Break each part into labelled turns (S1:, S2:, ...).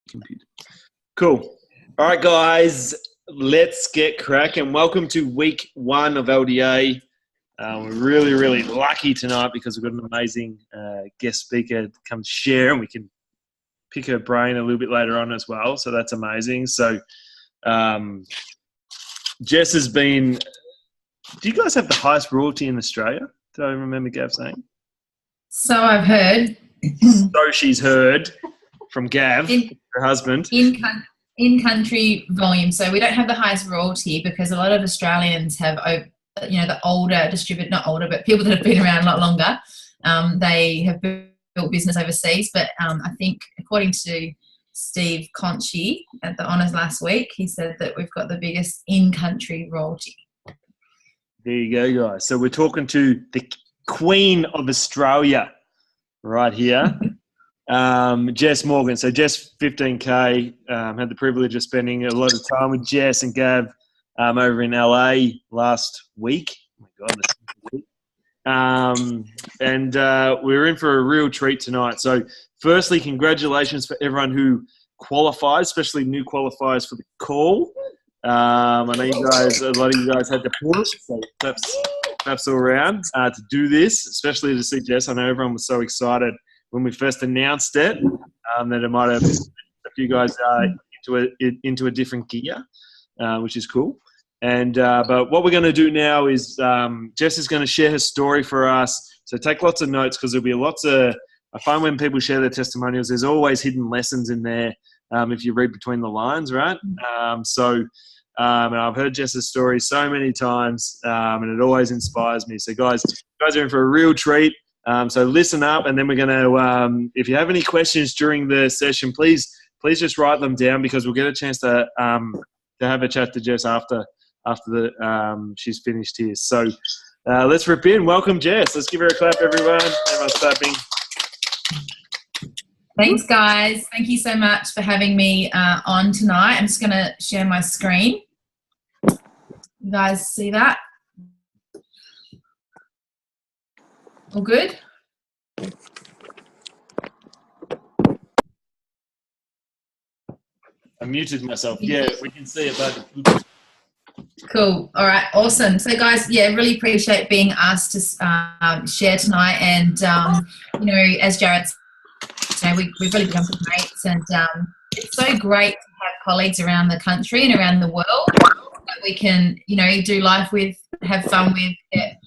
S1: Computer. Cool. All right, guys, let's get cracking. Welcome to week 1 of LDA. We're really, really lucky tonight because we've got an amazing guest speaker to come share, and we can pick her brain a little bit later on as well. So that's amazing. So Jess has been – do you guys have the highest royalty in Australia? Did I remember Gav saying?
S2: So I've heard.
S1: So she's heard from Gav, her husband.
S2: In-country volume. So we don't have the highest royalty because a lot of Australians have, the older distributor, not older, but people that have been around a lot longer, they have built business overseas. But I think according to Steve Conchi at the Honours last week, he said that we've got the biggest in-country royalty.
S1: There you go, guys. So we're talking to the Queen of Australia right here. Jess Morgan. So Jess, 15K, had the privilege of spending a lot of time with Jess and Gav over in LA last week. Oh my God, that's a week. And we're in for a real treat tonight. So firstly, congratulations for everyone who qualified, especially new qualifiers for the call. I know you guys, a lot of you guys had to push, so claps all around to do this, especially to see Jess. I know everyone was so excited when we first announced it, that it might have a few guys into a different gear, which is cool. And but what we're going to do now is Jess is going to share her story for us. So take lots of notes because there'll be lots of. I find when people share their testimonials, there's always hidden lessons in there if you read between the lines, right? And I've heard Jess's story so many times, and it always inspires me. So guys are in for a real treat. So listen up, and then we're going to, if you have any questions during the session, please just write them down because we'll get a chance to have a chat to Jess after she's finished here. So let's rip in. Welcome, Jess. Let's give her a clap, everyone. Everyone's clapping.
S2: Thanks, guys. Thank you so much for having me on tonight. I'm just going to share my screen. You guys see that? All good?
S1: I muted myself. Yeah, we can see it, but
S2: cool. All right, awesome. So, guys, yeah, really appreciate being asked to share tonight. And, as Jared said, we've really become good mates. And it's so great to have colleagues around the country and around the world that we can, do life with, have fun with, get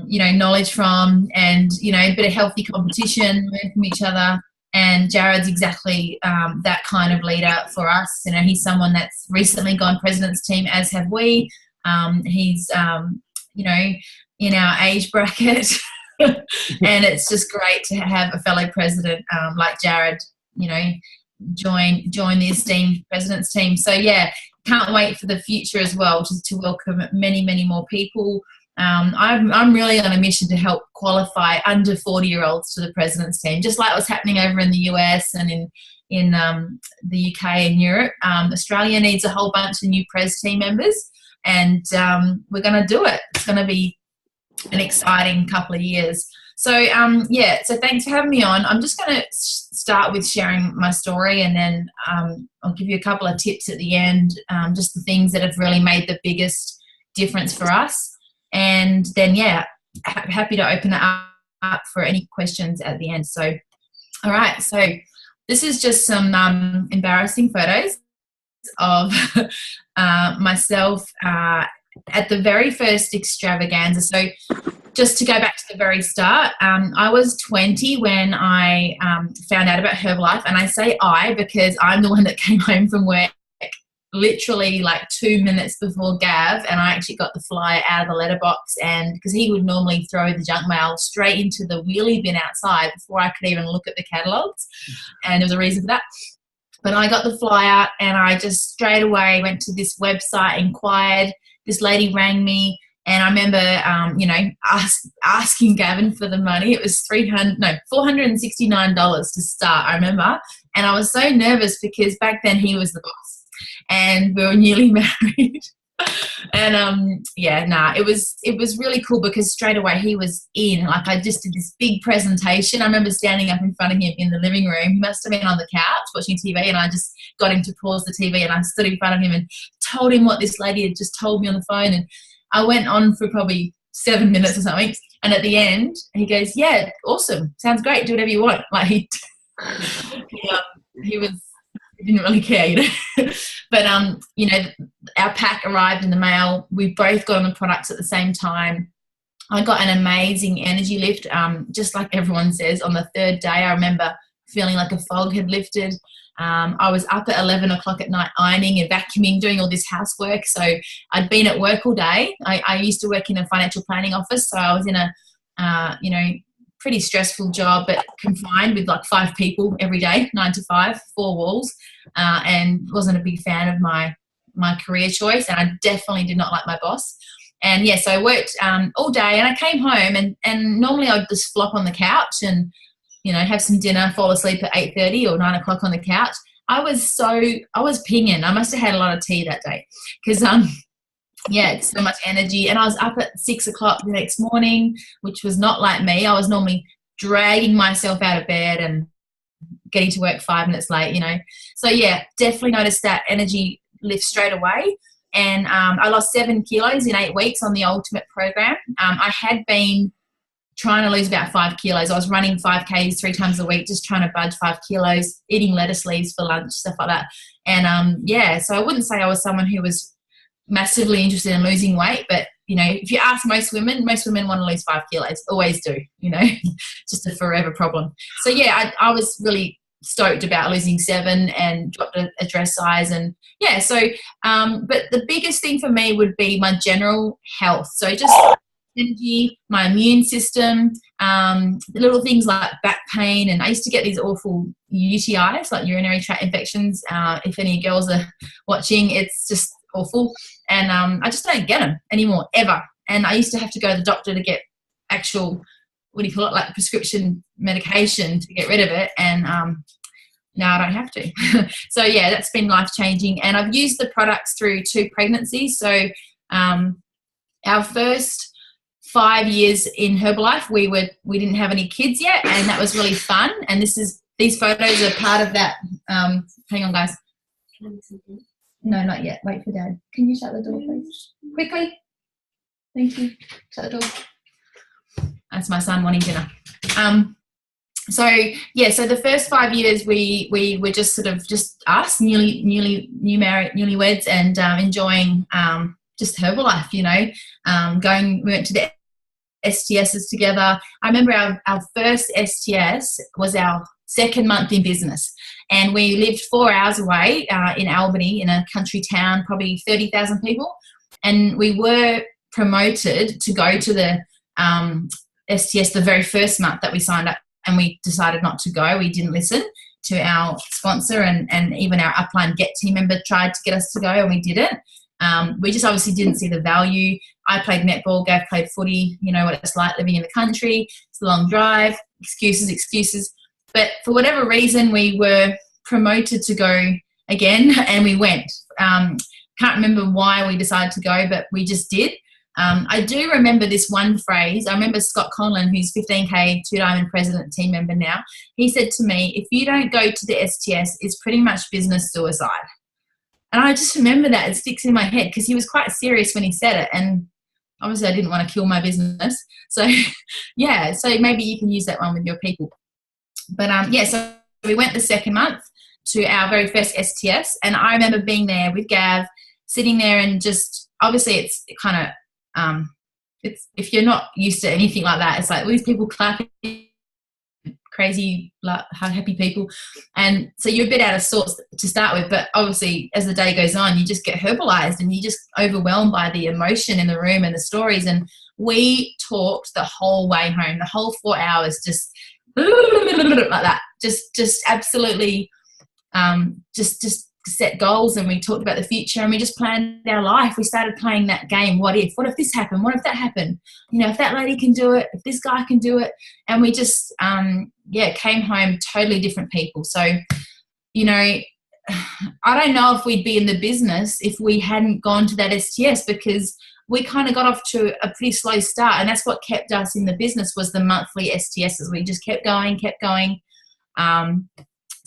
S2: knowledge from, and, a bit of healthy competition, learn from each other. And Jared's exactly that kind of leader for us. He's someone that's recently gone president's team, as have we. He's, in our age bracket. And it's just great to have a fellow president like Jared, join the esteemed president's team. So, yeah, can't wait for the future as well, just to welcome many, many more people. I'm really on a mission to help qualify under 40-year-olds to the president's team, just like what's happening over in the US and in the UK and Europe. Australia needs a whole bunch of new pres team members, and we're going to do it. It's going to be an exciting couple of years. So, so thanks for having me on. I'm just going to start with sharing my story, and then I'll give you a couple of tips at the end, just the things that have really made the biggest difference for us. And then, happy to open it up for any questions at the end. So, all right. So this is just some embarrassing photos of myself at the very first extravaganza. So just to go back to the very start, I was 20 when I found out about Herbalife. And I say I because I'm the one that came home from work literally like 2 minutes before Gav, and I actually got the flyer out of the letterbox, and because he would normally throw the junk mail straight into the wheelie bin outside before I could even look at the catalogues, and there was a reason for that. But I got the flyer, and I just straight away went to this website, inquired. This lady rang me, and I remember, asking Gavin for the money. It was $469 to start, I remember, and I was so nervous because back then he was the boss. And we were newly married. And it was really cool because straight away he was in. Like, I just did this big presentation. I remember standing up in front of him in the living room. He must have been on the couch watching TV, and I just got him to pause the TV, and I stood in front of him and told him what this lady had just told me on the phone. And I went on for probably 7 minutes or something, and at the end he goes, "Yeah, awesome, sounds great, do whatever you want." Like, he didn't really care, you know. But our pack arrived in the mail. We both got on the products at the same time. I got an amazing energy lift, just like everyone says. On the third day, I remember feeling like a fog had lifted. I was up at 11 o'clock at night ironing and vacuuming, doing all this housework. So I'd been at work all day. I used to work in a financial planning office, so I was in a pretty stressful job, but confined with like 5 people every day, 9 to 5, 4 walls, and wasn't a big fan of my career choice, and I definitely did not like my boss. And so I worked all day, and I came home, and normally I'd just flop on the couch and have some dinner, fall asleep at 8:30 or 9 o'clock on the couch. I was pinging. I must have had a lot of tea that day because it's so much energy. And I was up at 6 o'clock the next morning, which was not like me. I was normally dragging myself out of bed and getting to work 5 minutes late, So definitely noticed that energy lift straight away. And I lost 7 kilos in 8 weeks on the Ultimate program. I had been trying to lose about 5 kilos. I was running 5Ks 3 times a week, just trying to budge 5 kilos, eating lettuce leaves for lunch, stuff like that. And so I wouldn't say I was someone who was massively interested in losing weight, but if you ask most women want to lose 5 kilos, always do, just a forever problem. So I was really stoked about losing 7 and dropped a dress size. And but the biggest thing for me would be my general health. So just energy, my immune system, little things like back pain, and I used to get these awful UTIs, like urinary tract infections. If any girls are watching, it's just awful, and I just don't get them anymore, ever. And I used to have to go to the doctor to get actual, like prescription medication to get rid of it, and now I don't have to. So that's been life-changing, and I've used the products through 2 pregnancies. So our first 5 years in Herbalife, we didn't have any kids yet, and that was really fun. And these photos are part of that. Hang on, guys. Can I listen to you? No, not yet. Wait for Dad. Can you shut the door, please? Quickly. Thank you. Shut the door. That's my son wanting dinner. So the first 5 years we were just sort of just us, newlyweds, and enjoying just Herbalife, we went to the STSs together. I remember our first STS was our 2nd month in business, and we lived 4 hours away in Albany, in a country town, probably 30,000 people, and we were promoted to go to the STS the very first month that we signed up, and we decided not to go. We didn't listen to our sponsor, and even our upline Get team member tried to get us to go, and we didn't. We just obviously didn't see the value. I played netball, Gav played footy, what it's like living in the country. It's a long drive, excuses. But for whatever reason, we were promoted to go again, and we went. Can't remember why we decided to go, but we just did. I do remember this one phrase. I remember Scott Conlon, who's 15K 2-diamond president team member now. He said to me, "If you don't go to the STS, it's pretty much business suicide." And I just remember that. It sticks in my head because he was quite serious when he said it. And obviously I didn't want to kill my business. So, so maybe you can use that one with your people. But, so we went the 2nd month to our very first STS. And I remember being there with Gav, sitting there, and just, obviously it's kind of, it's, if you're not used to anything like that, it's like all these people clapping, crazy, happy people, and so you're a bit out of sorts to start with, but obviously as the day goes on, you just get herbalized and you're just overwhelmed by the emotion in the room and the stories. And we talked the whole way home, the whole 4 hours, just like that, just absolutely just set goals, and we talked about the future, and we just planned our life. We started playing that game, what if this happened, what if that happened, if that lady can do it, if this guy can do it. And we just came home totally different people. So I don't know if we'd be in the business if we hadn't gone to that STS, because we kind of got off to a pretty slow start, and that's what kept us in the business was the monthly STSs. We just kept going.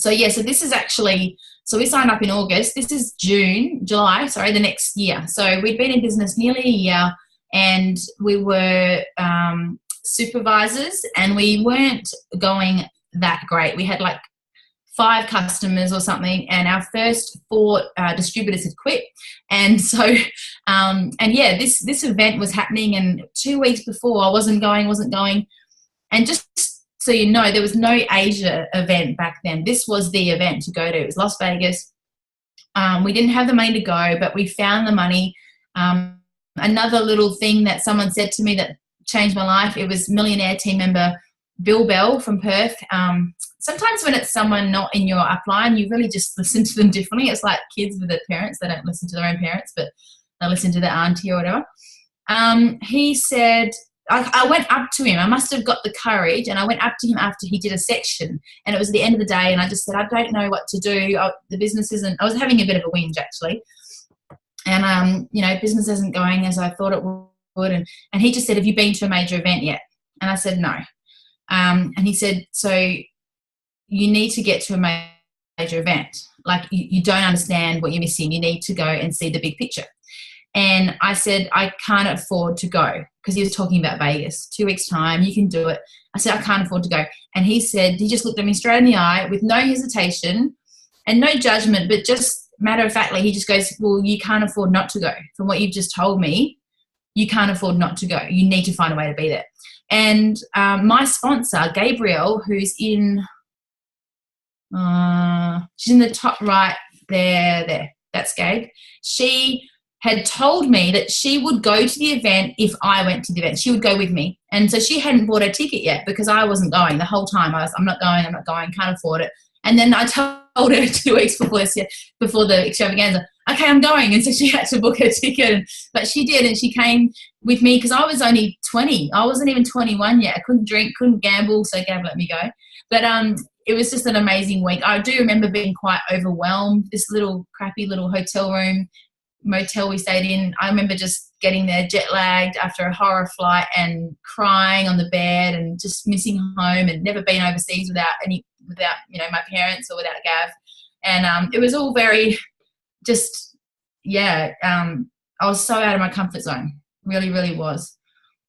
S2: So this is actually, so we signed up in August. This is July, the next year. So we'd been in business nearly a year, and we were supervisors, and we weren't going that great. We had like 5 customers or something, and our first 4 distributors had quit. And so, this event was happening, and 2 weeks before I wasn't going. And just so you know, there was no Asia event back then. This was the event to go to. It was Las Vegas. We didn't have the money to go, but we found the money. Another little thing that someone said to me that changed my life, it was millionaire team member Bill Bell from Perth. Sometimes when it's someone not in your upline, you really just listen to them differently. It's like kids with their parents. They don't listen to their own parents, but they listen to their auntie or whatever. He said, I went up to him. I must have got the courage, and I went up to him after he did a section, and it was at the end of the day, and I just said, I don't know what to do. The business isn't, I was having a bit of a whinge actually. And, business isn't going as I thought it would. And he just said, have you been to a major event yet? And I said, no. And he said, so you need to get to a major event. Like you don't understand what you're missing. You need to go and see the big picture. And I said, I can't afford to go, because he was talking about Vegas. 2 weeks time, you can do it. I said, I can't afford to go. And he said, he just looked at me straight in the eye with no hesitation and no judgment, but just matter of factly, he just goes, well, you can't afford not to go. From what you've just told me, you can't afford not to go. You need to find a way to be there. And my sponsor, Gabrielle, who's in, she's in the top right there. That's Gabe. She had told me that she would go to the event if I went to the event. She would go with me. And so she hadn't bought her ticket yet because I wasn't going the whole time. I'm not going, can't afford it. And then I told her 2 weeks before the extravaganza, okay, I'm going. And so she had to book her ticket. But she did, and she came with me because I was only 20. I wasn't even 21 yet. I couldn't drink, couldn't gamble, so Gab let me go. But it was just an amazing week. I do remember being quite overwhelmed. This little crappy little motel we stayed in, I remember just getting there jet lagged after a horror flight and crying on the bed and just missing home, and never been overseas without my parents or without Gav. And it was all very just, I was so out of my comfort zone. Really, really was.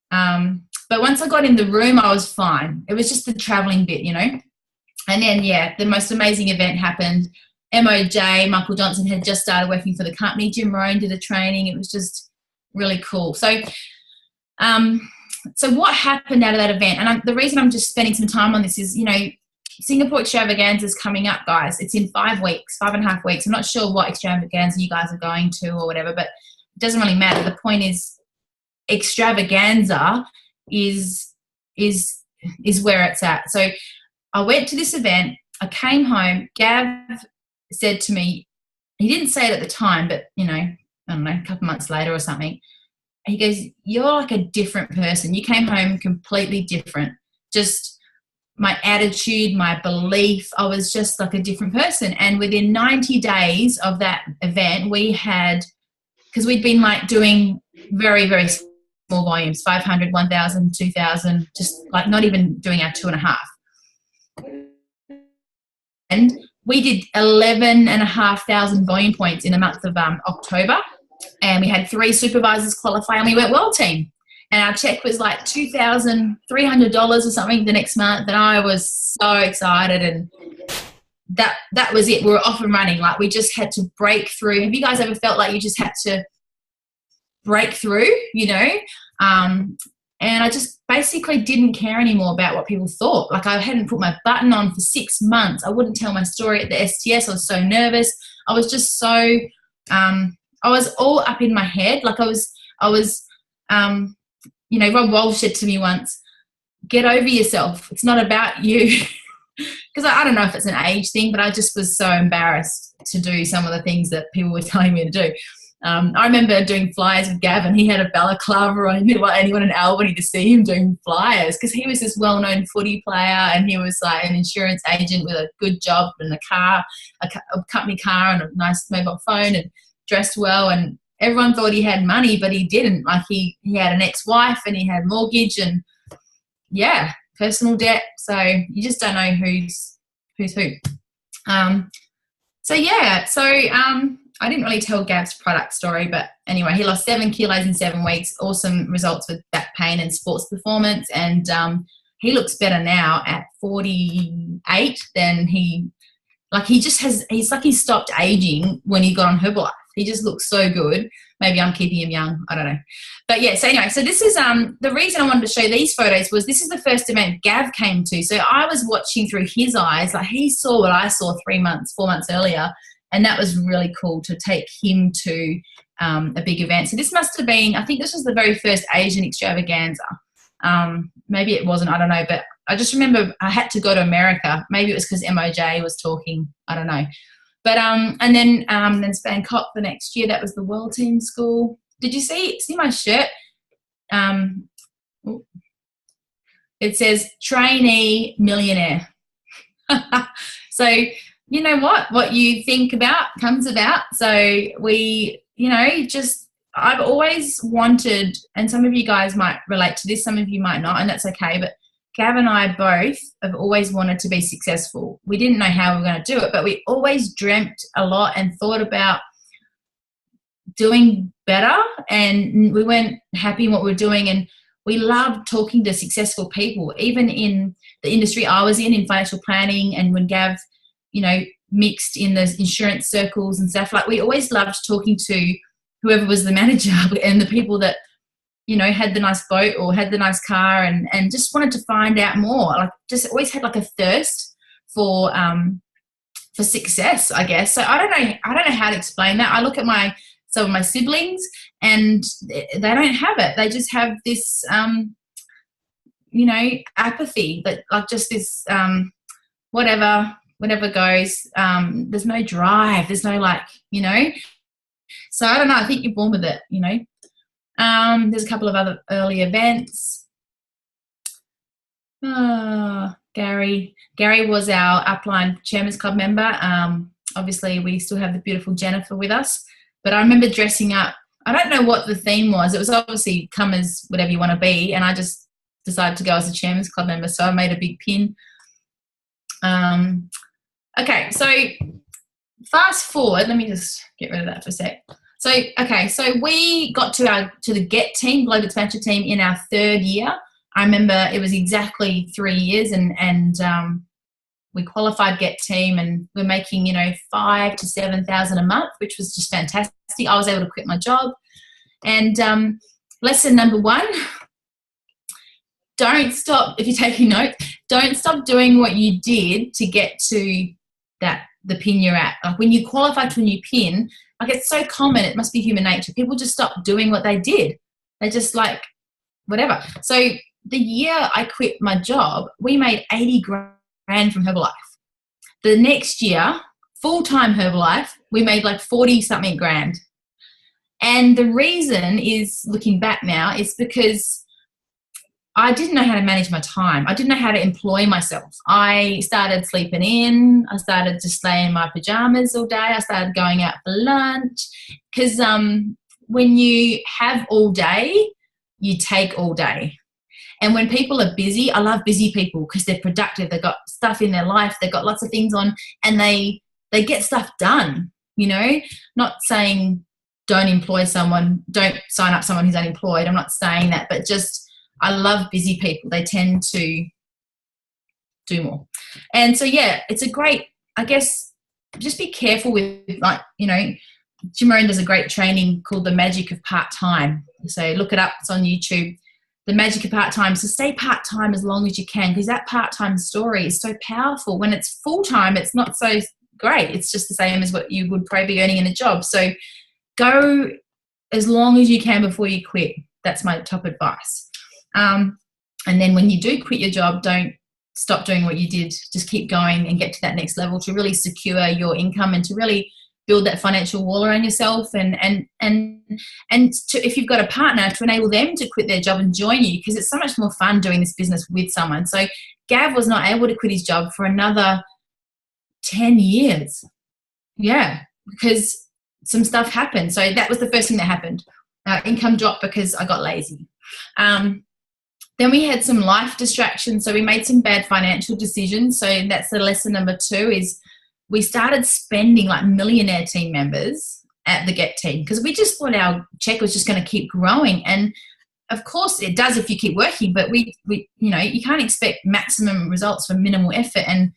S2: But once I got in the room, I was fine. It was just the traveling bit, And then, the most amazing event happened. MOJ, Michael Johnson, had just started working for the company. Jim Rohn did a training. It was just really cool. So what happened out of that event? And the reason I'm just spending some time on this is, Singapore Extravaganza is coming up, guys. It's in 5 weeks, 5.5 weeks. I'm not sure what extravaganza you guys are going to or whatever, but it doesn't really matter. The point is, extravaganza is where it's at. So I went to this event. I came home. Gav said to me, he didn't say it at the time, but, I don't know, a couple months later or something, he goes, you're like a different person. You came home completely different. Just my attitude, my belief, I was just like a different person. And within 90 days of that event, we had, because we'd been like doing very, very small volumes, 500, 1,000, 2,000, just like not even doing our 2.5. And we did 11,500 volume points in the month of October, and we had 3 supervisors qualify, and we went world team. And our check was like $2,300 or something the next month, and I was so excited. And that was it. We were off and running. Like, we just had to break through. Have you guys ever felt like you just had to break through? And I just basically didn't care anymore about what people thought. Like, I hadn't put my button on for 6 months. I wouldn't tell my story at the STS. I was so nervous. I was just so, I was all up in my head. Like, I was, Rob Walsh said to me once, get over yourself. It's not about you. Because I don't know if it's an age thing, but I just was so embarrassed to do some of the things that people were telling me to do. I remember doing flyers with Gav, and he had a balaclava on. He didn't want anyone in Albany to see him doing flyers because he was this well-known footy player, and he was like an insurance agent with a good job and a car, a company car and a nice mobile phone, and dressed well. And everyone thought he had money, but he didn't. Like he had an ex-wife and he had mortgage and, yeah, personal debt. So you just don't know who's who. I didn't really tell Gav's product story, but anyway, he lost 7 kilos in 7 weeks. Awesome results with back pain and sports performance. And he looks better now at 48 than he's like he stopped aging when he got on Herbalife. He just looks so good. Maybe I'm keeping him young. I don't know. But yeah, so anyway, so this is the reason I wanted to show these photos was this is the first event Gav came to. So I was watching through his eyes. Like he saw what I saw 4 months earlier. And that was really cool to take him to a big event. So this must have been, I think this was the very first Asian extravaganza. Maybe it wasn't, I don't know. But I just remember I had to go to America. Maybe it was because MOJ was talking. I don't know. But and then Bangkok the next year. That was the World Team School. Did you see my shirt? It says trainee millionaire. So you know what you think about comes about. So I've always wanted, and some of you guys might relate to this, some of you might not, and that's okay. But Gav and I both have always wanted to be successful. We didn't know how we were going to do it, but we always dreamt a lot and thought about doing better, and we weren't happy in what we were doing. And we loved talking to successful people, even in the industry I was in financial planning, and when Gav mixed in the insurance circles and stuff. Like we always loved talking to whoever was the manager and the people that, had the nice boat or had the nice car and just wanted to find out more. Like just always had like a thirst for success, I guess. So I don't know how to explain that. I look at some of my siblings and they don't have it. They just have this, apathy, but like just this, whatever goes, there's no drive, there's no so I don't know, I think you're born with it, there's a couple of other early events. Gary was our upline Chairman's Club member. Obviously we still have the beautiful Jennifer with us, but I remember dressing up. I don't know what the theme was. It was obviously come as whatever you want to be, and I just decided to go as a Chairman's Club member, so I made a big pin. Okay, so fast forward. Let me just get rid of that for a sec. So, okay, so we got to the GET team, Global Expansion team, in our 3rd year. I remember it was exactly 3 years, and we qualified GET team, and we're making $5,000 to $7,000 a month, which was just fantastic. I was able to quit my job. And lesson number 1. Don't stop, if you're taking notes, don't stop doing what you did to get to the pin you're at. Like when you qualify to a new pin, like it's so common, it must be human nature. People just stop doing what they did. They just like, whatever. So the year I quit my job, we made 80 grand from Herbalife. The next year, full-time Herbalife, we made like 40 something grand. And the reason is, looking back now, is because I didn't know how to manage my time. I didn't know how to employ myself. I started sleeping in. I started to stay in my pajamas all day. I started going out for lunch because when you have all day, you take all day. And when people are busy, I love busy people because they're productive. They've got stuff in their life. They've got lots of things on, and they get stuff done, Not saying don't employ someone, don't sign up someone who's unemployed. I'm not saying that, but just I love busy people. They tend to do more. And so, yeah, it's a great, I guess, just be careful with, Jim Rohn does a great training called The Magic of Part-Time. So look it up. It's on YouTube. The Magic of Part-Time. So stay part-time as long as you can, because that part-time story is so powerful. When it's full-time, it's not so great. It's just the same as what you would probably be earning in a job. So go as long as you can before you quit. That's my top advice. And then when you do quit your job, don't stop doing what you did. Just keep going and get to that next level to really secure your income and to really build that financial wall around yourself, and if you've got a partner, to enable them to quit their job and join you, because it's so much more fun doing this business with someone. So Gav was not able to quit his job for another 10 years. Yeah, because some stuff happened. So that was the first thing that happened. Income dropped because I got lazy. Then we had some life distractions. So we made some bad financial decisions. So that's the lesson number 2, is we started spending like millionaire team members at the Get team, because we just thought our check was just going to keep growing. And of course it does if you keep working, but we you know, you can't expect maximum results for minimal effort. And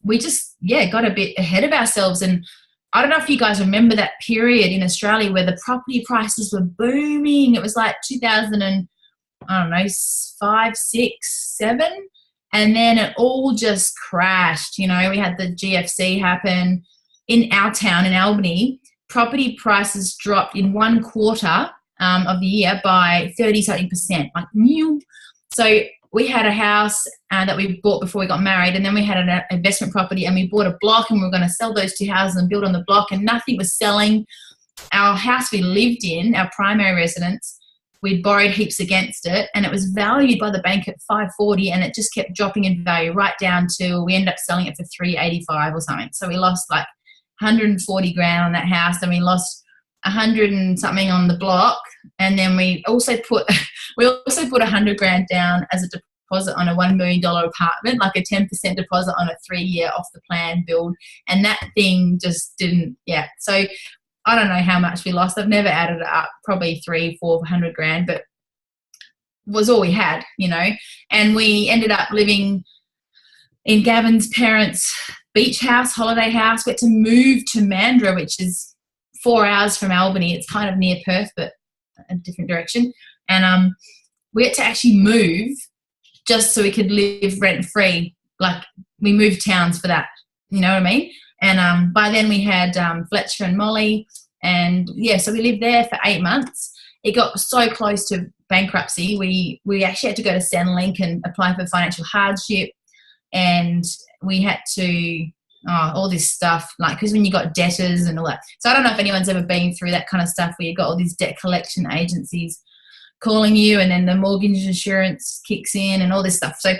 S2: we just, got a bit ahead of ourselves. And I don't know if you guys remember that period in Australia where the property prices were booming. It was like 2005, 6, 7. And then it all just crashed. You know, we had the GFC happen in our town in Albany. Property prices dropped in 1 quarter of the year by 30-something%, like new. So we had a house that we bought before we got married, and then we had an investment property, and we bought a block, and we were going to sell those 2 houses and build on the block, and nothing was selling. Our house we lived in, our primary residence, we'd borrowed heaps against it, and it was valued by the bank at 540, and it just kept dropping in value right down to we ended up selling it for 385 or something. So we lost like 140 grand on that house, and we lost 100 and something on the block. And then we also put 100 grand down as a deposit on a $1 million apartment, like a 10% deposit on a 3-year off the plan build. And that thing just didn't, So I don't know how much we lost. I've never added it up, probably 300-400 grand, but was all we had, you know. And we ended up living in Gavin's parents' beach house, holiday house. We had to move to Mandurah, which is 4 hours from Albany. It's kind of near Perth, but a different direction. And we had to actually move just so we could live rent-free. Like, we moved towns for that, you know what I mean? And by then we had Fletcher and Molly, and so we lived there for 8 months. It got so close to bankruptcy. We actually had to go to Centrelink and apply for financial hardship, and we had to all this stuff, like, because when you got debtors and all that. So I don't know if anyone's ever been through that kind of stuff where you got all these debt collection agencies calling you, and then the mortgage insurance kicks in and all this stuff. So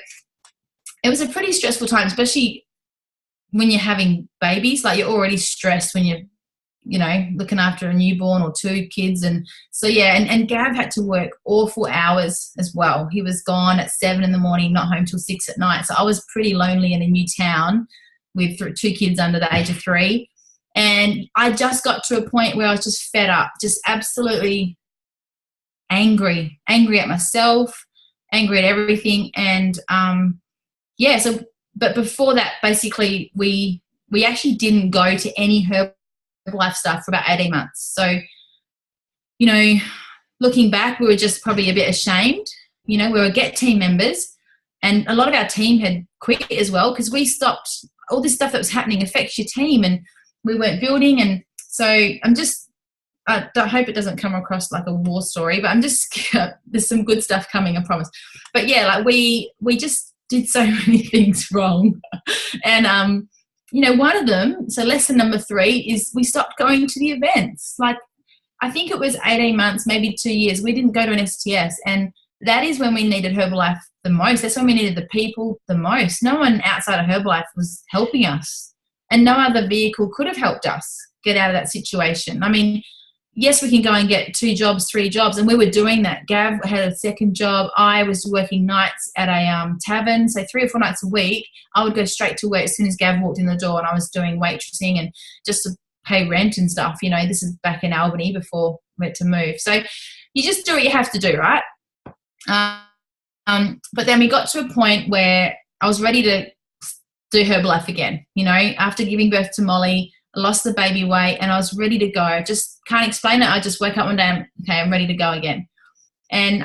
S2: it was a pretty stressful time, especially when you're having babies. Like, you're already stressed when you're, you know, looking after a newborn or 2 kids. And so, and Gav had to work awful hours as well. He was gone at 7 in the morning, not home till 6 at night. So I was pretty lonely in a new town with 2 kids under the age of 3. And I just got to a point where I was just fed up, just absolutely angry at myself, angry at everything. And but before that, basically, we actually didn't go to any Herbalife stuff for about 18 months. So, you know, looking back, we were just probably a bit ashamed. You know, we were Get team members, and a lot of our team had quit as well, because we stopped. All this stuff that was happening affects your team, and we weren't building. And so I hope it doesn't come across like a war story, but there's some good stuff coming, I promise. But like we just did so many things wrong. And, you know, one of them, so lesson number 3 is we stopped going to the events. Like, I think it was 18 months, maybe 2 years, we didn't go to an STS. And that is when we needed Herbalife the most. That's when we needed the people the most. No one outside of Herbalife was helping us, and no other vehicle could have helped us get out of that situation. I mean, yes, we can go and get 2 jobs, 3 jobs, and we were doing that. Gav had a second job. I was working nights at a tavern, so 3 or 4 nights a week. I would go straight to work as soon as Gav walked in the door, and I was doing waitressing and just to pay rent and stuff. You know, this is back in Albany before we had to move. So you just do what you have to do, right? But then we got to a point where I was ready to do Herbalife again. You know, after giving birth to Molly, I lost the baby weight, and I was ready to go. I just can't explain it. I just woke up one day and, okay, I'm ready to go again. And,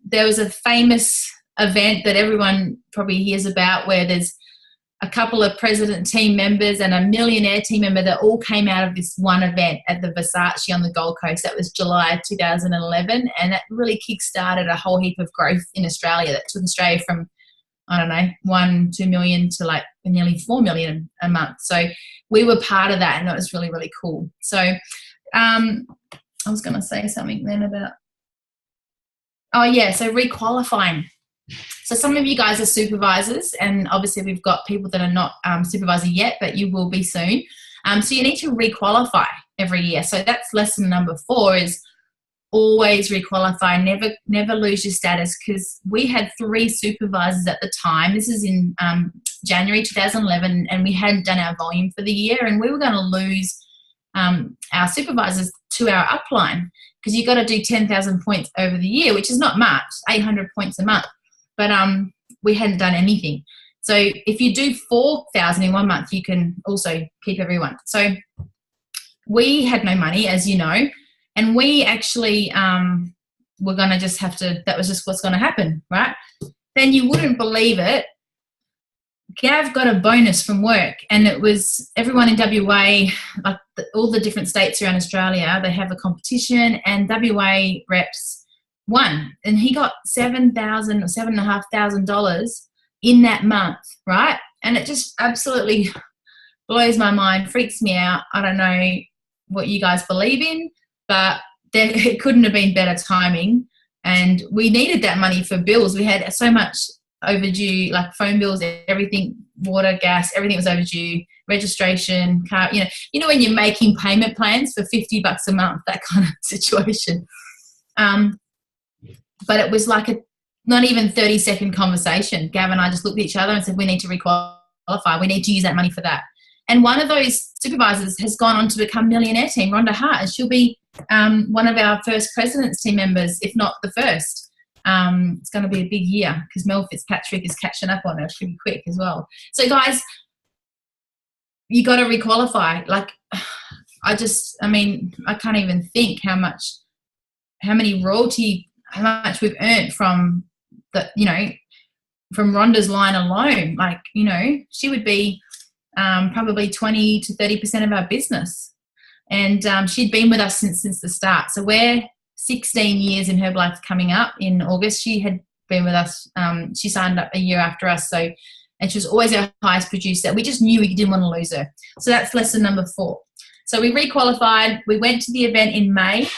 S2: there was a famous event that everyone probably hears about where there's a couple of president team members and a millionaire team member that all came out of this one event at the Versace on the Gold Coast. That was July 2011, and that really kick-started a whole heap of growth in Australia. That took Australia from, I don't know, 1-2 million to like nearly 4 million a month. So we were part of that, and that was really, really cool. So I was going to say something then about, so requalifying. So some of you guys are supervisors, and obviously we've got people that are not supervisor yet, but you will be soon. So you need to requalify every year. So that's lesson number 4, is always requalify. Never lose your status, because we had 3 supervisors at the time. This is in January 2011, and we hadn't done our volume for the year, and we were going to lose our supervisors to our upline, because you've got to do 10,000 points over the year, which is not much, 800 points a month. But we hadn't done anything. So if you do 4,000 in one month, you can also keep everyone. So we had no money, as you know, and we actually were going to just have to, that was just what's going to happen, right? Then you wouldn't believe it, Gav got a bonus from work, and it was everyone in WA, like all the different states around Australia, they have a competition, and WA reps won, and he got $7,000 or $7,500 in that month, right? And it just absolutely blows my mind, freaks me out. I don't know what you guys believe in, but it couldn't have been better timing, and we needed that money for bills. We had so much overdue, like phone bills, everything, water, gas, everything was overdue, registration, car, you know when you're making payment plans for $50 a month, that kind of situation. But it was like a not even 30-second conversation. Gav and I just looked at each other and said, we need to requalify. We need to use that money for that. And one of those supervisors has gone on to become Millionaire Team, Rhonda Hart, and she'll be one of our first President's Team members, if not the first. It's going to be a big year, because Mel Fitzpatrick is catching up on her pretty quick as well. So, guys, you got to requalify. Like, I can't even think how much we've earned from from Rhonda's line alone. Like, she would be probably 20 to 30% of our business. And she'd been with us since the start. So we're 16 years in Herbalife coming up in August. She had been with us. She signed up a year after us. And she was always our highest producer. We just knew we didn't want to lose her. So that's lesson number 4. So we requalified. We went to the event in May.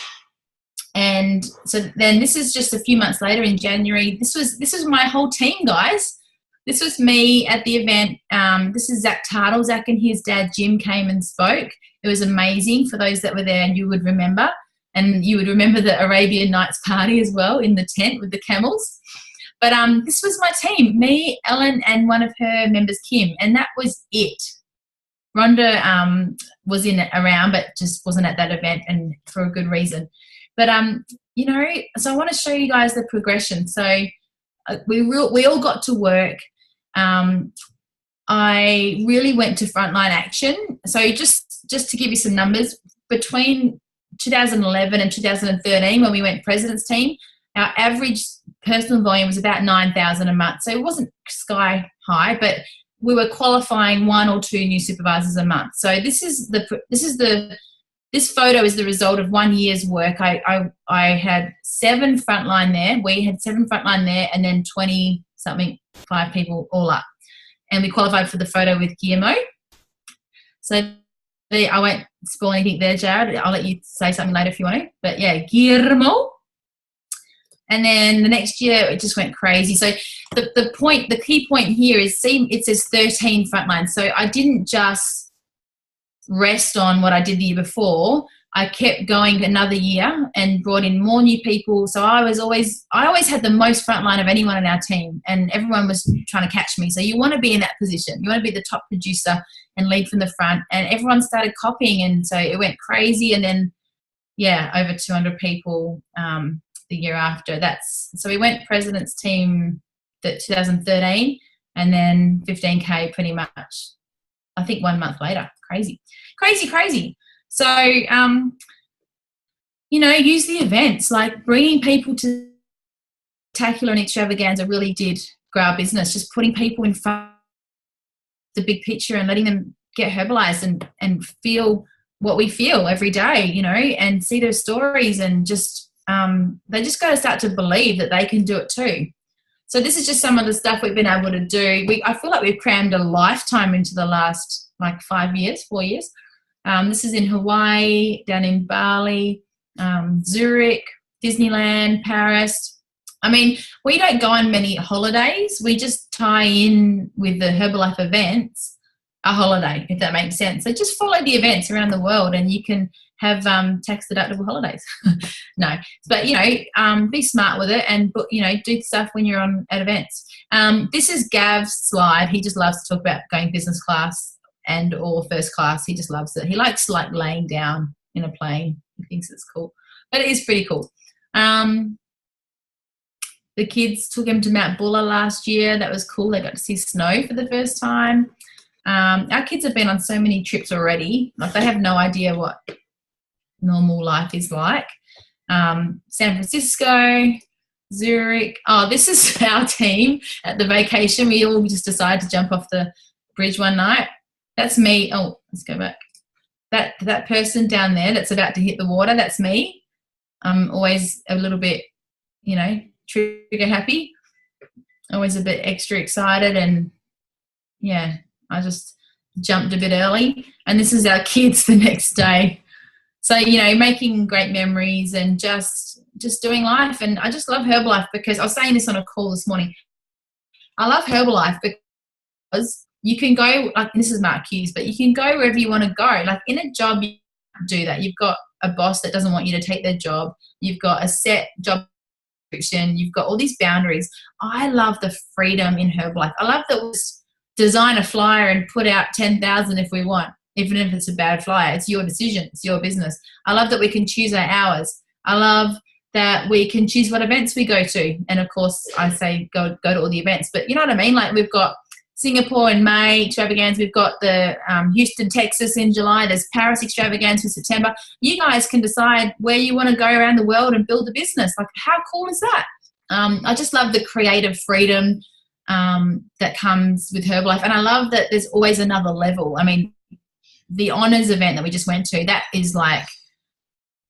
S2: And so then this is just a few months later in January. This was my whole team, guys. This was me at the event. This is Zach Tartle. Zach and his dad, Jim, came and spoke. It was amazing for those that were there, and you would remember. And you would remember the Arabian Nights party as well in the tent with the camels. But this was my team, me, Ellen, and one of her members, Kim. And that was it. Rhonda was around, but just wasn't at that event, and for a good reason. But, so I want to show you guys the progression. So we all got to work. I really went to frontline action. So just to give you some numbers, between 2011 and 2013, when we went President's Team, our average personal volume was about 9,000 a month. So it wasn't sky high, but we were qualifying 1 or 2 new supervisors a month. So this photo is the result of 1 year's work. I had 7 frontline there. We had 7 frontline there, and then 5 people all up. And we qualified for the photo with Guillermo. So I won't spoil anything there, Jared. I'll let you say something later if you want to. But yeah, Guillermo. And then the next year it just went crazy. So the key point here is, see, it says 13 frontline. So I didn't just rest on what I did the year before. I kept going another year and brought in more new people. So I always had the most frontline of anyone in our team, and everyone was trying to catch me. So you want to be in that position. You want to be the top producer and lead from the front. And everyone started copying, and so it went crazy. And then, over 200 people the year after. So we went President's Team 2013, and then 15K pretty much, I think 1 month later. Crazy. So, use the events, like bringing people to Spectacular and Extravaganza really did grow our business. Just putting people in front of the big picture and letting them get herbalized and feel what we feel every day, and see their stories, and just, they just got to start to believe that they can do it too. So this is just some of the stuff we've been able to do. I feel like we've crammed a lifetime into the last like 4 years. This is in Hawaii, down in Bali, Zurich, Disneyland, Paris. I mean, we don't go on many holidays. We just tie in with the Herbalife events a holiday, if that makes sense. So just follow the events around the world and you can have tax-deductible holidays. No, but, be smart with it and, do stuff when you're at events. This is Gav's slide. He just loves to talk about going business class and or first class. He just loves it. He likes like laying down in a plane. He thinks it's cool. But it is pretty cool. The kids took him to Mount Buller last year. That was cool. They got to see snow for the first time. Our kids have been on so many trips already. Like they have no idea what normal life is like. San Francisco, Zurich. Oh, this is our team at the vacation. We all just decided to jump off the bridge one night. That's me. Oh, let's go back. That person down there that's about to hit the water, that's me. I'm always a little bit, trigger happy. Always a bit extra excited and, yeah, I just jumped a bit early. And this is our kids the next day. So, making great memories and just doing life. And I just love Herbalife because I was saying this on a call this morning. I love Herbalife because you can go, like this is Mark Hughes, but you can go wherever you want to go. Like in a job, you do that. You've got a boss that doesn't want you to take their job. You've got a set job description. You've got all these boundaries. I love the freedom in Herbalife. I love that we design a flyer and put out 10,000 if we want. Even if it's a bad flyer, it's your decision. It's your business. I love that we can choose our hours. I love that we can choose what events we go to. And, of course, I say go to all the events. But you know what I mean? Like we've got Singapore in May, extravaganza. We've got the Houston, Texas in July. There's Paris extravaganza in September. You guys can decide where you want to go around the world and build a business. Like how cool is that? I just love the creative freedom that comes with Herbalife. And I love that there's always another level. I mean, the honors event that we just went to, that is like,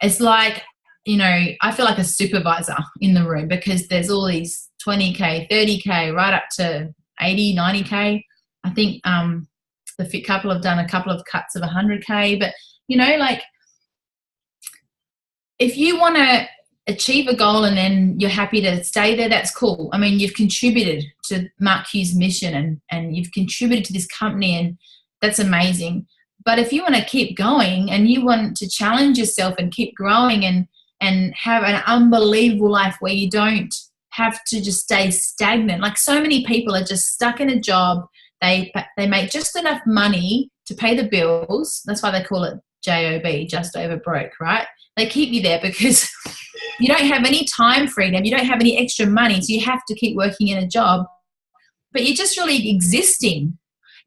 S2: it's like, I feel like a supervisor in the room because there's all these 20K, 30K, right up to 80, 90K. I think the fit couple have done a couple of cuts of 100K. But, like if you want to achieve a goal and then you're happy to stay there, that's cool. I mean, you've contributed to Mark Hughes' mission and you've contributed to this company and that's amazing. But if you want to keep going and you want to challenge yourself and keep growing and have an unbelievable life where you don't have to just stay stagnant. Like so many people are just stuck in a job. They make just enough money to pay the bills. That's why they call it JOB, just over broke, right? They keep you there because you don't have any time freedom. You don't have any extra money. So you have to keep working in a job. But you're just really existing.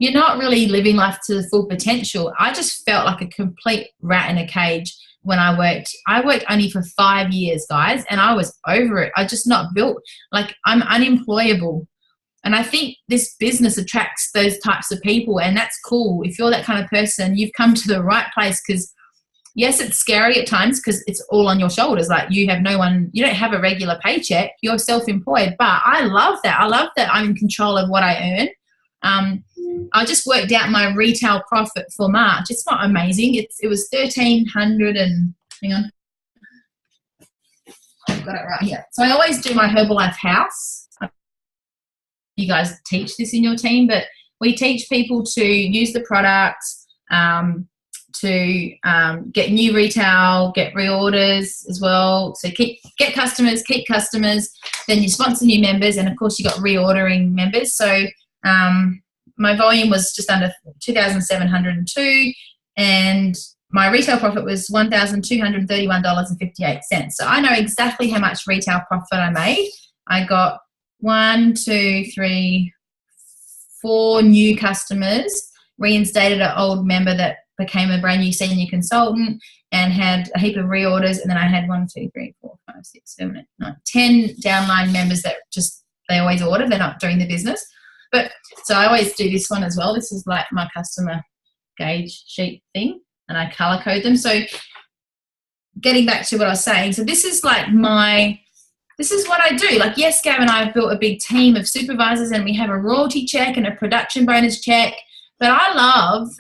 S2: You're not really living life to the full potential. I just felt like a complete rat in a cage when I worked. I worked only for 5 years, guys, and I was over it. I just not built. Like I'm unemployable. And I think this business attracts those types of people, and that's cool. If you're that kind of person, you've come to the right place because, yes, it's scary at times because it's all on your shoulders. Like you have no one, you don't have a regular paycheck. You're self-employed. But I love that. I love that I'm in control of what I earn. I just worked out my retail profit for March. It's not amazing. It was 1,300 and hang on, I've got it right here. So I always do my Herbalife house. You guys teach this in your team, but we teach people to use the product, to get new retail, get reorders as well. So get customers, keep customers. Then you sponsor new members, and of course you got reordering members. So my volume was just under 2,702 and my retail profit was $1,231.58. So I know exactly how much retail profit I made. I got 4 new customers, reinstated an old member that became a brand new senior consultant and had a heap of reorders. And then I had 10 downline members that just, they always order. They're not doing the business. But so I always do this one as well. This is like my customer gauge sheet thing, and I color code them. So getting back to what I was saying, so this is like this is what I do. Like, yes, Gav and I have built a big team of supervisors and we have a royalty check and a production bonus check, but I love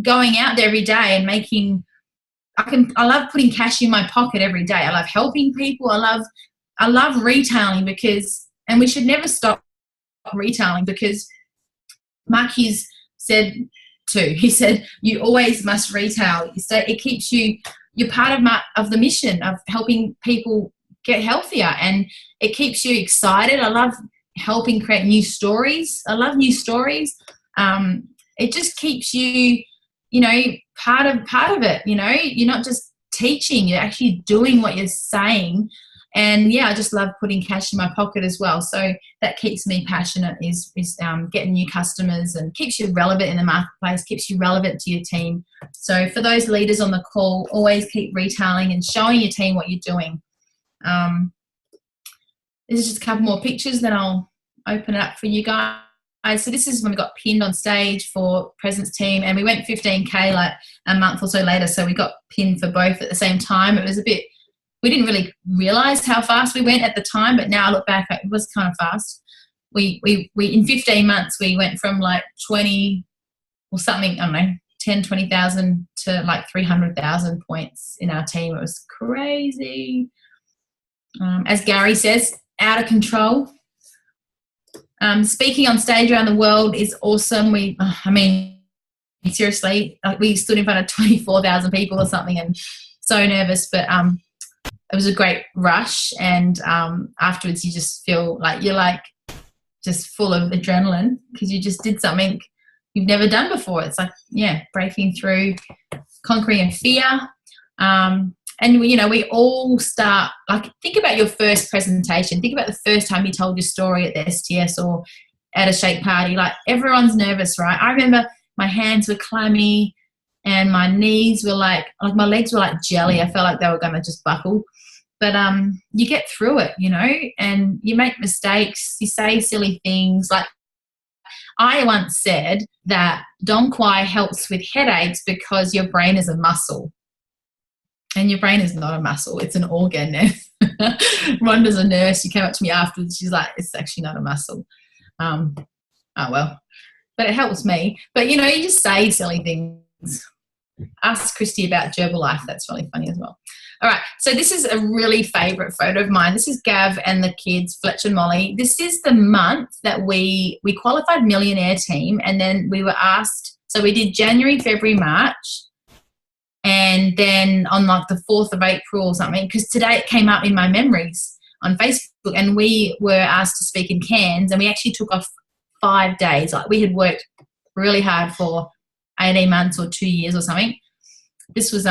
S2: going out there every day and making, I love putting cash in my pocket every day. I love helping people. I love retailing and we should never stop retailing, because Mark Hughes said too, he said, you always must retail. So it keeps you're part of the mission of helping people get healthier, and it keeps you excited. I love helping create new stories. I love new stories. It just keeps you, part of it. You're not just teaching, you're actually doing what you're saying. And I just love putting cash in my pocket as well. So that keeps me passionate, is getting new customers, and keeps you relevant in the marketplace, keeps you relevant to your team. So for those leaders on the call, always keep retailing and showing your team what you're doing. This is just a couple more pictures, then I'll open it up for you guys. So this is when we got pinned on stage for President's Team, and we went 15K like a month or so later. So we got pinned for both at the same time. It was we didn't really realise how fast we went at the time, but now I look back, it was kind of fast. We in 15 months, we went from like 20 or something, I don't know, 10, 20,000 to like 300,000 points in our team. It was crazy. As Gary says, out of control. Speaking on stage around the world is awesome. Seriously, we stood in front of 24,000 people or something, and so nervous, but it was a great rush. And afterwards, you just feel like you're like just full of adrenaline, because you just did something you've never done before. It's like, breaking through, conquering a fear. And we all start, like, think about your first presentation. Think about the first time you told your story at the STS or at a shake party. Like, everyone's nervous, right? I remember my hands were clammy and my knees were like my legs were like jelly. I felt like they were going to just buckle. But you get through it, and you make mistakes. You say silly things. Like, I once said that Dong Quai helps with headaches because your brain is a muscle. And your brain is not a muscle, it's an organ. Rhonda's a nurse. She came up to me afterwards. She's like, it's actually not a muscle. Oh, well. But it helps me. But, you just say silly things. Ask Christy about Gerbil Life. That's really funny as well. All right. So this is a really favourite photo of mine. This is Gav and the kids, Fletch and Molly. This is the month that we qualified Millionaire Team, and then we were asked. So we did January, February, March. And then on like the 4th of April or something, because today it came up in my memories on Facebook, and we were asked to speak in Cairns, and we actually took off 5 days. Like, we had worked really hard for 18 months or 2 years or something. This was,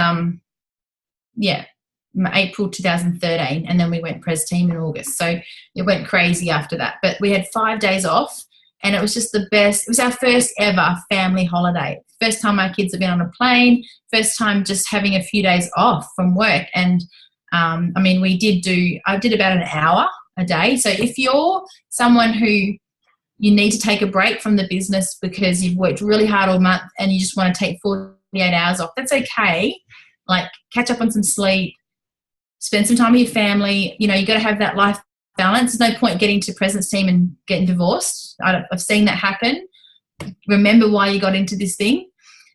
S2: April 2013, and then we went Pres Team in August. So it went crazy after that. But we had 5 days off, and it was just the best. It was our first ever family holiday. First time my kids have been on a plane. First time just having a few days off from work. And, I did about an hour a day. So if you're someone who you need to take a break from the business because you've worked really hard all month and you just want to take 48 hours off, that's okay. Like, catch up on some sleep, spend some time with your family. You got to have that life balance. There's no point getting to President's Team and getting divorced. I've seen that happen. Remember why you got into this thing.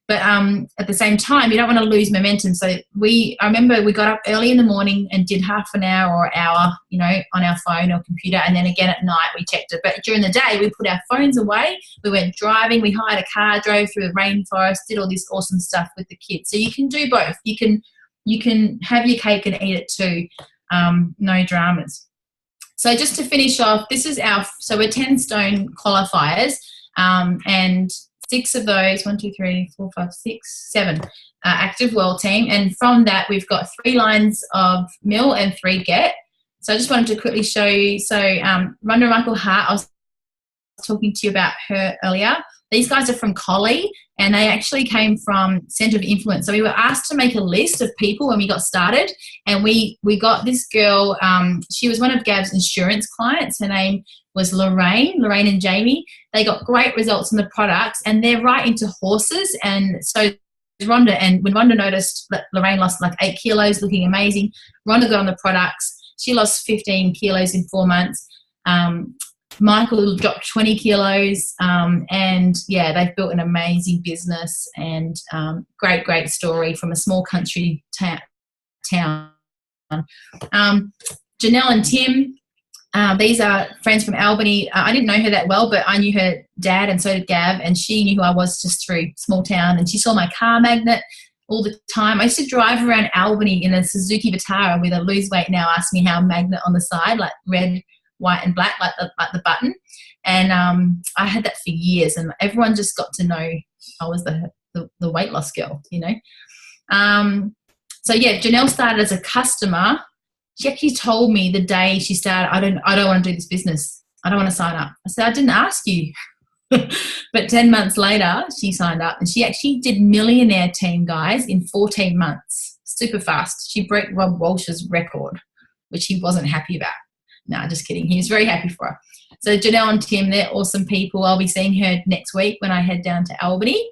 S2: But at the same time, you don't want to lose momentum. So I remember we got up early in the morning and did half an hour or hour, on our phone or computer. And then again at night we checked it. But during the day we put our phones away. We went driving. We hired a car, drove through the rainforest, did all this awesome stuff with the kids. So you can do both. You can have your cake and eat it too. No dramas. So just to finish off, this is we're 10 stone qualifiers, and 6 of those, 1, 2, 3, 4, 5, 6, 7 active world team. And from that, we've got 3 lines of mill and 3 get. So I just wanted to quickly show you. So Rhonda and Michael Hart, I was talking to you about her earlier. These guys are from Collie, and they actually came from Centre of Influence. So we were asked to make a list of people when we got started, and we got this girl. She was one of Gav's insurance clients. Her name was Lorraine and Jamie. They got great results in the products, and they're right into horses. And so Rhonda, and when Rhonda noticed that Lorraine lost like 8 kilos, looking amazing, Rhonda got on the products. She lost 15 kilos in 4 months. Michael dropped 20 kilos, and yeah, they've built an amazing business, and great story from a small country town. Janelle and Tim, these are friends from Albany. I didn't know her that well, but I knew her dad, and so did Gav, and she knew who I was just through small town, and she saw my car magnet all the time. I used to drive around Albany in a Suzuki Vitara with a lose weight now ask me how magnet on the side, like red, white and black, like the button. And I had that for years, and everyone just got to know I was the weight loss girl, you know. So yeah, Janelle started as a customer. She actually told me the day she started, I don't want to do this business. I don't want to sign up. I said, I didn't ask you. But 10 months later, she signed up, and she actually did Millionaire Team, guys, in 14 months. Super fast. She broke Rob Walsh's record, which he wasn't happy about. No, just kidding. He was very happy for her. So Janelle and Tim, they're awesome people. I'll be seeing her next week when I head down to Albany.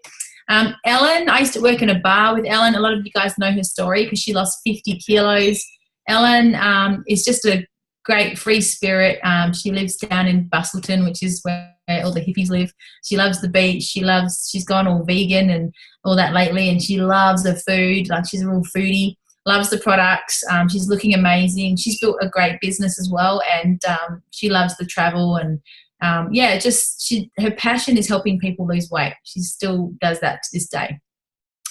S2: Ellen, I used to work in a bar with Ellen. A lot of you guys know her story because she lost 50 kilos. Ellen is just a great free spirit. She lives down in Bustleton, which is where all the hippies live. She loves the beach. She's gone all vegan and all that lately, and she loves the food. Like, she's a real foodie. Loves the products. She's looking amazing. She's built a great business as well, and she loves the travel, and her passion is helping people lose weight. She still does that to this day.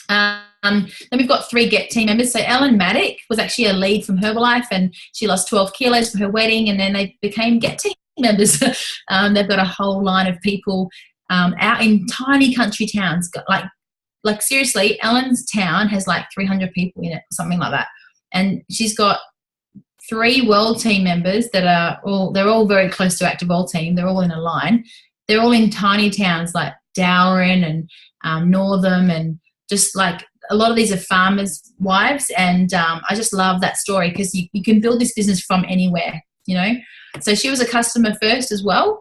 S2: Then we've got 3 Get team members. So Ellen Maddock was actually a lead from Herbalife, and she lost 12 kilos for her wedding, and then they became Get team members. They've got a whole line of people out in tiny country towns, like seriously, Ellen's town has like 300 people in it, something like that. And she's got 3 world team members that they're all very close to Active World Team. They're all in a line. They're all in tiny towns like Dowrin and Northam, and just like a lot of these are farmers' wives. And I just love that story because you can build this business from anywhere, you know. So she was a customer first as well.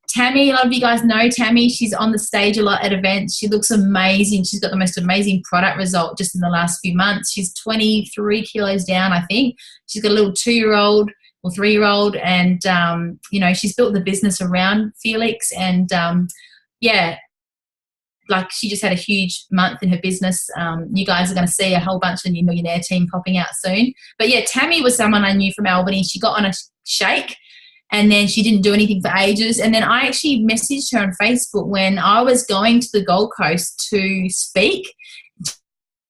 S2: Tammy, a lot of you guys know Tammy. She's on the stage a lot at events. She looks amazing. She's got the most amazing product result just in the last few months. She's 23 kilos down, I think. She's got a little 2-year-old or 3-year-old, and, she's built the business around Felix. And, she just had a huge month in her business. You guys are going to see a whole bunch of new Millionaire Team popping out soon. But, yeah, Tammy was someone I knew from Albany. She got on a shake, and then she didn't do anything for ages. And then I actually messaged her on Facebook when I was going to the Gold Coast to speak.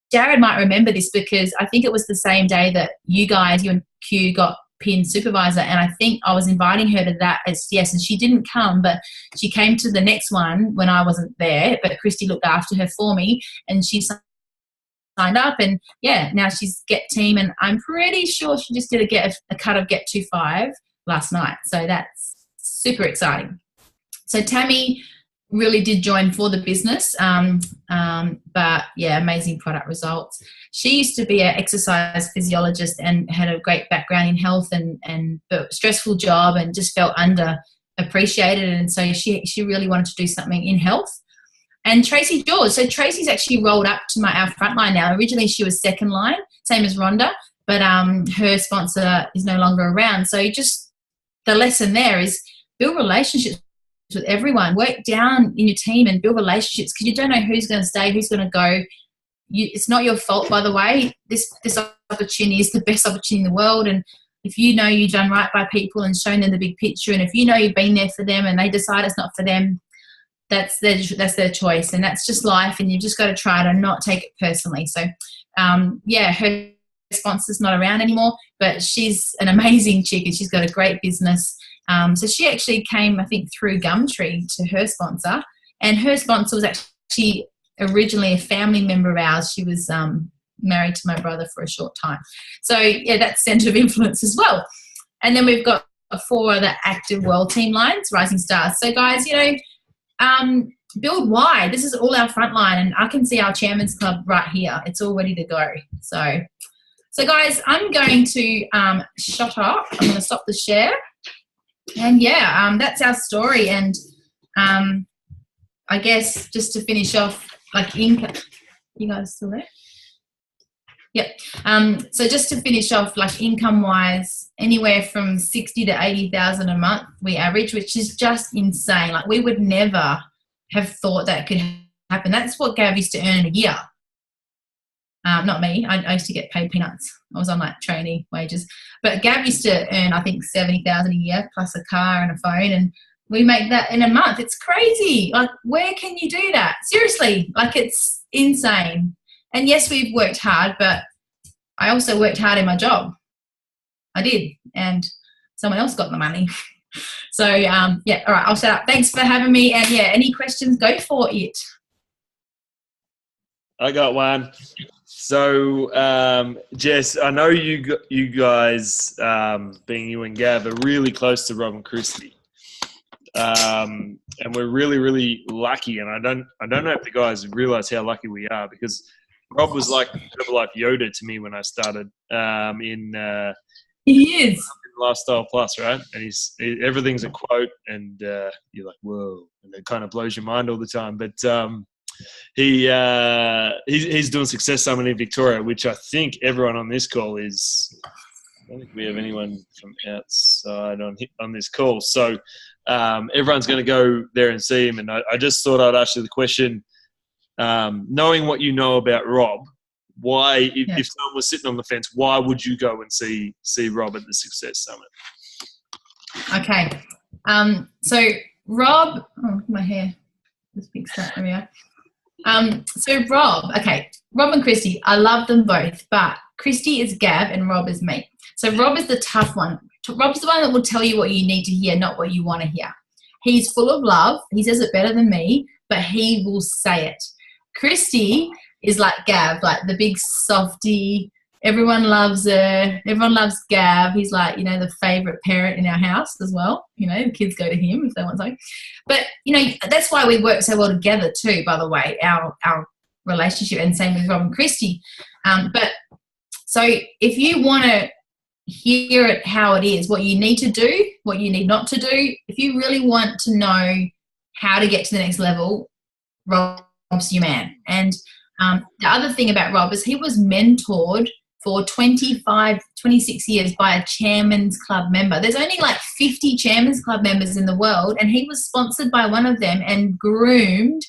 S2: Jared might remember this because I think it was the same day that you and Q got PIN supervisor, and I think I was inviting her to that as yes, and she didn't come, but she came to the next one when I wasn't there, but Christy looked after her for me, and she signed up, and yeah, now she's Get Team, and I'm pretty sure she just did a cut of Get 25 last night. So that's super exciting. So Tammy really did join for the business, but yeah, amazing product results. She used to be an exercise physiologist and had a great background in health and a stressful job, and just felt underappreciated, and so she really wanted to do something in health. And Tracy George. So Tracy's actually rolled up to our front line now. Originally she was second line, same as Rhonda, but her sponsor is no longer around. So just the lesson there is build relationships with everyone. Work down in your team and build relationships, because you don't know who's going to stay, who's going to go. It's not your fault, by the way. This opportunity is the best opportunity in the world, and if you know you've done right by people and shown them the big picture, and if you know you've been there for them and they decide it's not for them, that's their choice, and that's just life, and you've just got to try to not take it personally. So her sponsor's not around anymore, but she's an amazing chick and she's got a great business. So she actually came, I think, through Gumtree to her sponsor, and her sponsor was actually originally a family member of ours. She was married to my brother for a short time. So yeah, that's centre of influence as well. And then we've got 4 other Active World Team lines, Rising Stars. So guys, build wide. This is all our front line, and I can see our Chairman's Club right here. It's all ready to go. So guys, I'm going to shut up. I'm going to stop the share. And yeah, that's our story. And I guess just to finish off, like income. You guys still there? Yep. So just to finish off, like income-wise, anywhere from 60 to 80,000 a month we average, which is just insane. Like, we would never have thought that could happen. That's what Gav used to earn in a year. Not me. I used to get paid peanuts. I was on like trainee wages. But Gav used to earn, I think, 70,000 a year plus a car and a phone, and we make that in a month. It's crazy. Like, where can you do that? Seriously, like, it's insane. And yes, we've worked hard, but I also worked hard in my job. I did, and someone else got the money. So, yeah, all right, I'll shut up. Thanks for having me. And, yeah, any questions, go for it.
S1: I got one. So, Jess, I know you guys, being you and Gav, are really close to Rob and Christy. And we're really, really lucky. And I don't know if the guys realize how lucky we are, because Rob was like Yoda to me when I started in
S2: He is.
S1: Lifestyle Plus, right? And everything's a quote, and you're like, whoa, and it kind of blows your mind all the time. But he's doing Success Summit in Victoria, which I think everyone on this call is. I don't think we have anyone from outside on this call, so everyone's going to go there and see him. And I just thought I'd ask you the question, knowing what you know about Rob, why, if someone was sitting on the fence, why would you go and see Rob at the Success Summit?
S2: Okay. So Rob, my hair just fixed that. There we are. So Rob and Christy, I love them both, but Christy is Gav and Rob is me. So Rob is the tough one. Rob's the one that will tell you what you need to hear, not what you want to hear. He's full of love. He says it better than me, but he will say it. Christy is like Gav, like the big softie. Everyone loves her. Everyone loves Gav. He's like, the favourite parent in our house as well. The kids go to him if they want something. But, that's why we work so well together too, by the way, our relationship, and same with Rob and Christy. But so if you want to hear it how it is, what you need to do, what you need not to do, if you really want to know how to get to the next level, Rob's your man. And the other thing about Rob is he was mentored for 26 years by a Chairman's Club member. There's only like 50 Chairman's Club members in the world, and he was sponsored by one of them and groomed,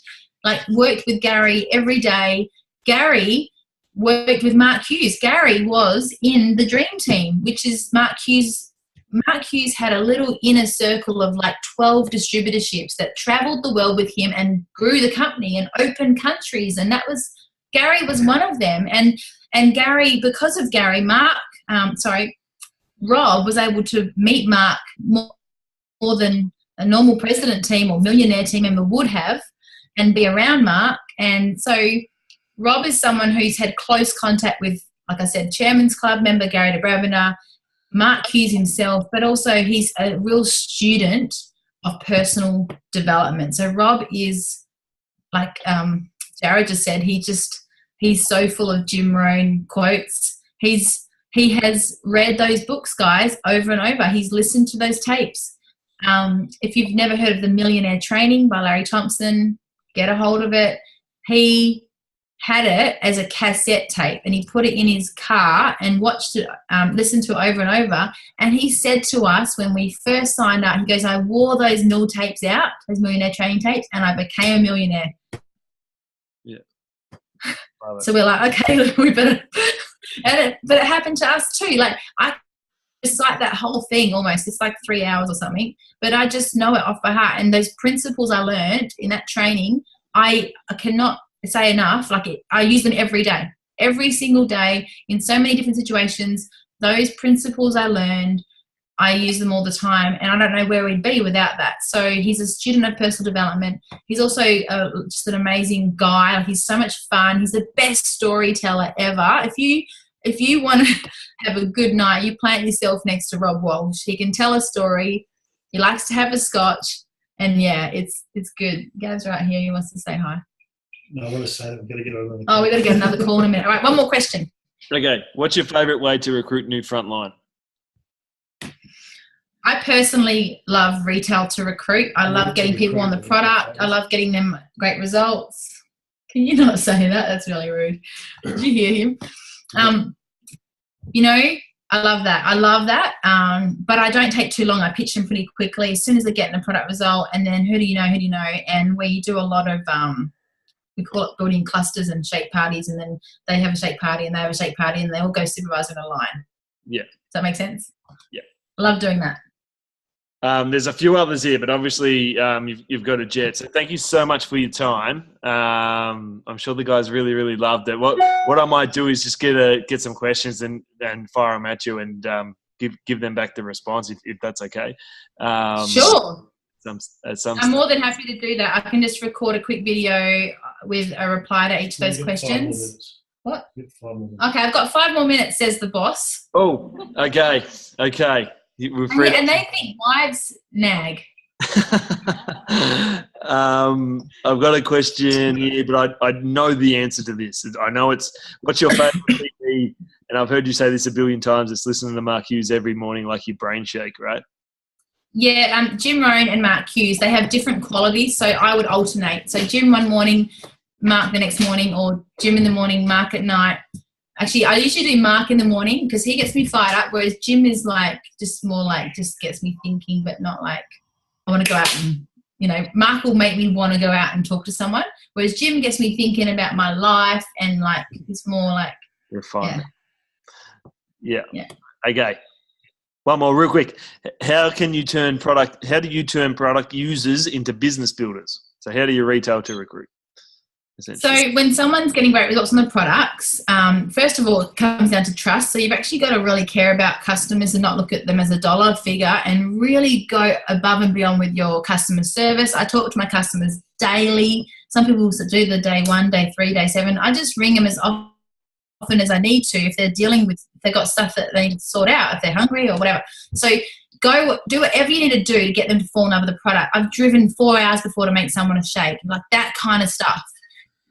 S2: worked with Gary every day. Gary worked with Mark Hughes. Gary was in the Dream Team, which is Mark Hughes. Mark Hughes had a little inner circle of 12 distributorships that traveled the world with him and grew the company and opened countries. And Gary was one of them. And Gary, because of Gary, Rob was able to meet Mark more than a normal president team or millionaire team member would have, and be around Mark. And so Rob is someone who's had close contact with, like I said, Chairman's Club member Gary de Bravender, Mark Hughes himself, but also he's a real student of personal development. So Rob is, like Jared just said, he's so full of Jim Rohn quotes. He has read those books, guys, over and over. He's listened to those tapes. If you've never heard of The Millionaire Training by Larry Thompson, get a hold of it. He had it as a cassette tape, and he put it in his car and watched it, listened to it over and over. And he said to us when we first signed up, he goes, I wore those mill tapes out, those millionaire training tapes, and I became a millionaire.
S1: Yeah.
S2: So we're like, okay, we better. But it happened to us too. I recite that whole thing almost. It's 3 hours or something, but I just know it off by heart. And those principles I learned in that training, I cannot say enough. I use them every day, every single day, in so many different situations. Those principles I learned, I use them all the time, and I don't know where we'd be without that. So he's a student of personal development. He's also just an amazing guy. He's so much fun. He's the best storyteller ever. If you want to have a good night, you plant yourself next to Rob Walsh. He can tell a story. He likes to have a scotch, and yeah, it's good. Gav's right here. He wants to say hi.
S3: No, I want to say that we've got to get another call.
S2: Oh, we've got to get another call in a minute. All right, one more question.
S1: Okay. What's your favourite way to recruit new frontline?
S2: I personally love retail to recruit. I love getting people on the product. I love getting them great results. Can you not say that? That's really rude. Did you hear him? I love that. I love that. But I don't take too long. I pitch them pretty quickly as soon as they get in a product result. And then who do you know? And we do a lot of, we call it building clusters and shake parties. And then they have a shake party and they have a shake party and they all go supervisor in a line.
S1: Yeah.
S2: Does that make sense?
S1: Yeah.
S2: I love doing that.
S1: There's a few others here, but obviously you've got a jet. So thank you so much for your time. I'm sure the guys really, really loved it. What I might do is just get some questions and fire them at you and give them back the response if that's okay.
S2: Sure.
S1: I'm
S2: more than happy to do that. I can just record a quick video with a reply to each of those questions. What? Okay, I've got 5 more minutes, says the boss.
S1: Oh, okay.
S2: And they think wives nag.
S1: I've got a question here, but I know the answer to this. I know what's your favourite TV? And I've heard you say this a billion times. It's listening to Mark Hughes every morning like your brain shake, right?
S2: Yeah, Jim Rohn and Mark Hughes, they have different qualities, so I would alternate. So Jim one morning, Mark the next morning, or Jim in the morning, Mark at night. Actually, I usually do Mark in the morning because he gets me fired up, whereas Jim is like just more like just gets me thinking, but not like I want to go out and, Mark will make me want to go out and talk to someone, whereas Jim gets me thinking about my life and like it's more like
S1: refinement. Yeah. Okay. One more real quick. How do you turn product users into business builders? So how do you retail to recruit?
S2: So when someone's getting great results on the products, first of all, it comes down to trust. So you've actually got to really care about customers and not look at them as a dollar figure and really go above and beyond with your customer service. I talk to my customers daily. Some people do the day 1, day 3, day 7. I just ring them as often as I need to if they're if they've got stuff that they need to sort out, if they're hungry or whatever. So go do whatever you need to do to get them to fall in love with the product. I've driven 4 hours before to make someone a shake, like that kind of stuff.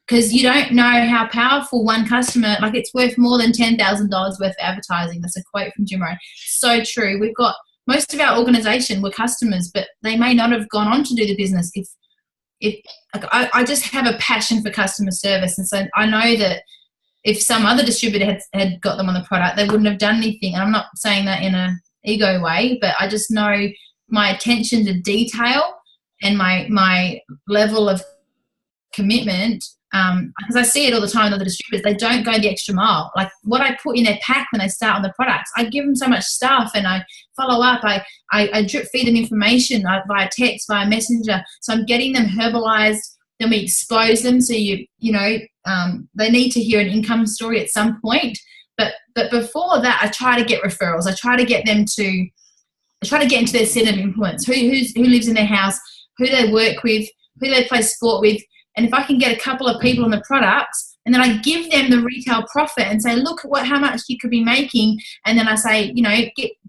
S2: Because you don't know how powerful one customer, like it's worth more than $10,000 worth of advertising. That's a quote from Jim Rohn. So true. We've got most of our organisation were customers, but they may not have gone on to do the business. I just have a passion for customer service. And so I know that if some other distributor had got them on the product, they wouldn't have done anything. And I'm not saying that in an ego way, but I just know my attention to detail and my level of commitment, because I see it all the time with other distributors, they don't go the extra mile. Like what I put in their pack when they start on the products, I give them so much stuff and I follow up. I drip feed them information via text, via messenger. So I'm getting them herbalized. Then we expose them. So they need to hear an income story at some point. But before that, I try to get referrals. I try to get into their set of influence. Who lives in their house, who they work with, who they play sport with. And if I can get a couple of people on the products, and then I give them the retail profit and say, look at how much you could be making. And then I say,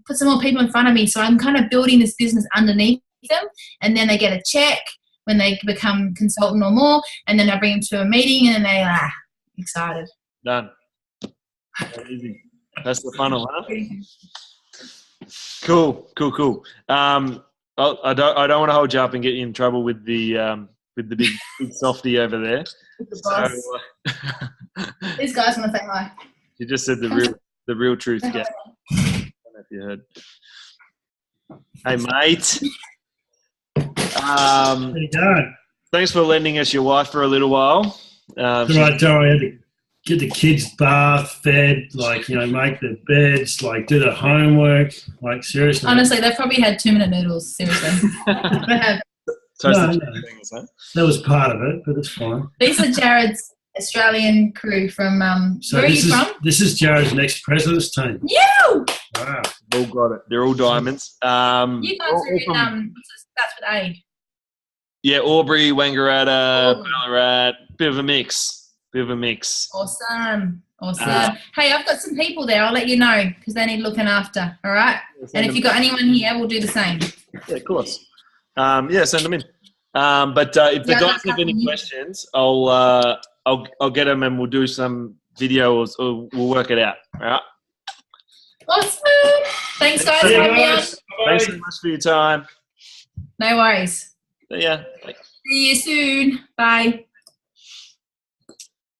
S2: put some more people in front of me. So I'm kind of building this business underneath them. And then they get a check when they become consultant or more. And then I bring them to a meeting and then they're excited.
S1: Done. Easy. That's the funnel, huh? Cool. I don't want to hold you up and get you in trouble with the big softy over there.
S2: The boss. These guys want to say hi.
S1: You just said the real truth, Gav. I don't know if you heard. Hey, mate.
S3: How you going?
S1: Thanks for lending us your wife for a little while.
S3: Right, don't worry. I had to get the kids bathed, fed, make their beds, do the homework. Seriously.
S2: Honestly, they've probably had 2-minute noodles. Seriously. They have.
S1: No.
S3: That was part of it, but it's fine.
S2: These are Jared's Australian crew from where are you from?
S3: This is Jared's next president's team.
S2: You!
S3: Wow.
S1: All got it. They're all diamonds.
S2: You guys are in that's with A.
S1: Yeah, Albury, Wangaratta, Ballarat, bit of a mix.
S2: Awesome. Hey, I've got some people there. I'll let you know because they need looking after. All right. And if you've got anyone here, we'll do the same.
S1: Yeah, of course. Send them in. But if the guys have any questions, I'll get them and we'll do some videos or we'll work it out. All right.
S2: Awesome. Thanks, guys. For having me on.
S1: Thanks so much for your time.
S2: No worries.
S1: Yeah.
S2: See you soon. Bye.